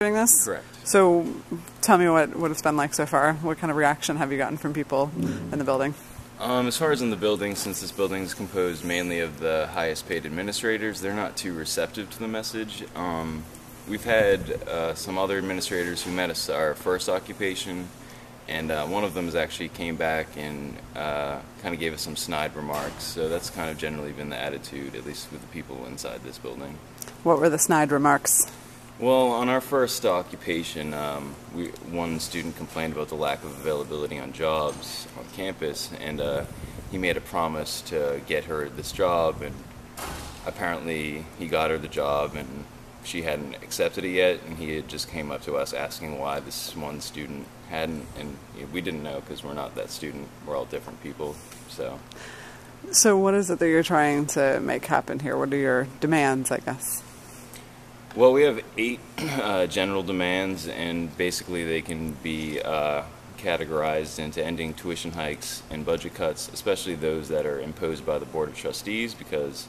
doing this? Correct. So tell me what it's been like so far. What kind of reaction have you gotten from people in the building? As far as in the building, since this building is composed mainly of the highest paid administrators, they're not too receptive to the message. We've had some other administrators who met us our first occupation, and one of them has actually came back and kind of gave us some snide remarks. So that's kind of generally been the attitude, at least with the people inside this building. What were the snide remarks? Well, on our first occupation, one student complained about the lack of availability on jobs on campus, and he made a promise to get her this job, and apparently he got her the job, and she hadn't accepted it yet, and he had just came up to us asking why this one student hadn't, and we didn't know because we're not that student. We're all different people, so. So what is it that you're trying to make happen here? What are your demands, I guess? Well, we have 8 general demands, and basically they can be categorized into ending tuition hikes and budget cuts, especially those that are imposed by the Board of Trustees, because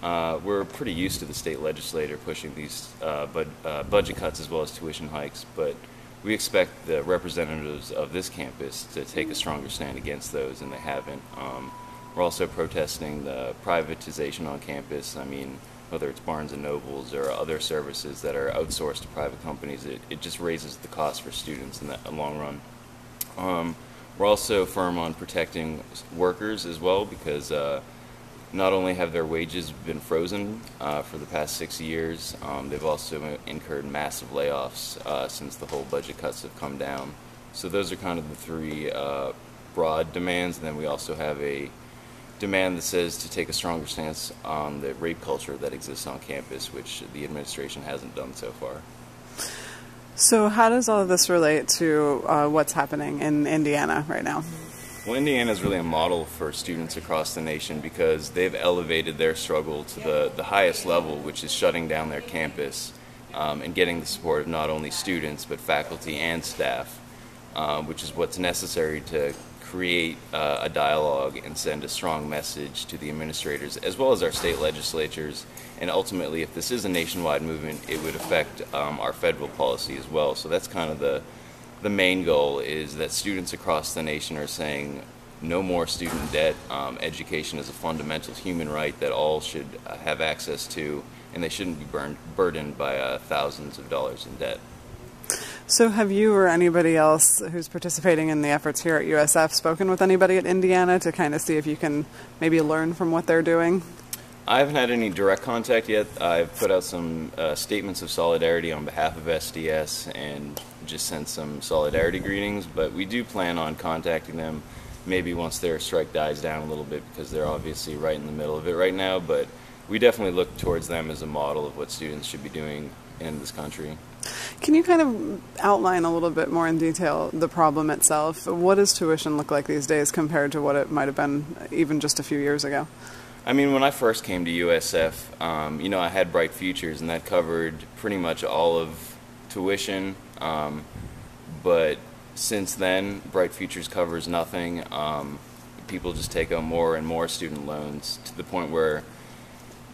we're pretty used to the state legislature pushing these budget cuts as well as tuition hikes, but we expect the representatives of this campus to take a stronger stand against those, and they haven't. We're also protesting the privatization on campus. I mean, whether it's Barnes & Nobles or other services that are outsourced to private companies, it just raises the cost for students in the long run. We're also firm on protecting workers as well, because not only have their wages been frozen for the past 6 years, they've also incurred massive layoffs since the whole budget cuts have come down. So those are kind of the 3 broad demands, and then we also have a demand that says to take a stronger stance on the rape culture that exists on campus, which the administration hasn't done so far. So how does all of this relate to what's happening in Indiana right now? Well, Indiana is really a model for students across the nation because they've elevated their struggle to the highest level, which is shutting down their campus and getting the support of not only students but faculty and staff, which is what's necessary to create a dialogue and send a strong message to the administrators as well as our state legislatures, and ultimately, if this is a nationwide movement, it would affect our federal policy as well. So that's kind of the main goal, is that students across the nation are saying no more student debt. Education is a fundamental human right that all should have access to, and they shouldn't be burdened by thousands of dollars in debt. So have you or anybody else who's participating in the efforts here at USF spoken with anybody at Indiana to kind of see if you can maybe learn from what they're doing? I haven't had any direct contact yet. I've put out some statements of solidarity on behalf of SDS and just sent some solidarity greetings, but we do plan on contacting them maybe once their strike dies down a little bit, because they're obviously right in the middle of it right now, but we definitely look towards them as a model of what students should be doing in this country. Can you kind of outline a little bit more in detail the problem itself? What does tuition look like these days compared to what it might have been even just a few years ago? I mean, when I first came to USF, I had Bright Futures, and that covered pretty much all of tuition, but since then, Bright Futures covers nothing. People just take out more and more student loans to the point where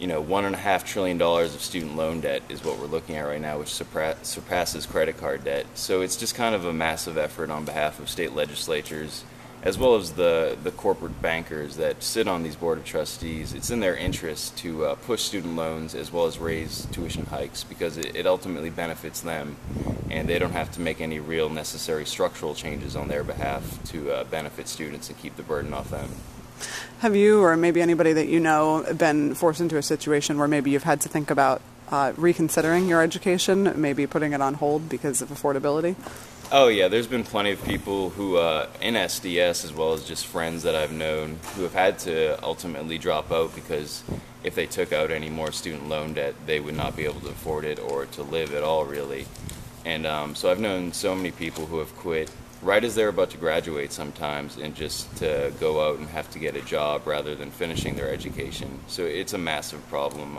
$1.5 trillion of student loan debt is what we're looking at right now, which surpasses credit card debt. So it's just kind of a massive effort on behalf of state legislatures, as well as the corporate bankers that sit on these Board of Trustees. It's in their interest to push student loans as well as raise tuition hikes, because it ultimately benefits them, and they don't have to make any real necessary structural changes on their behalf to benefit students and keep the burden off them. Have you, or maybe anybody that you know, been forced into a situation where maybe you've had to think about reconsidering your education, maybe putting it on hold because of affordability? Oh yeah, there's been plenty of people who, in SDS, as well as just friends that I've known, who have had to ultimately drop out because if they took out any more student loan debt, they would not be able to afford it or to live at all, really. And so I've known so many people who have quit right as they're about to graduate sometimes, and just to go out and have to get a job rather than finishing their education. So it's a massive problem.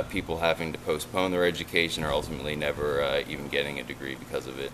People having to postpone their education or ultimately never even getting a degree because of it.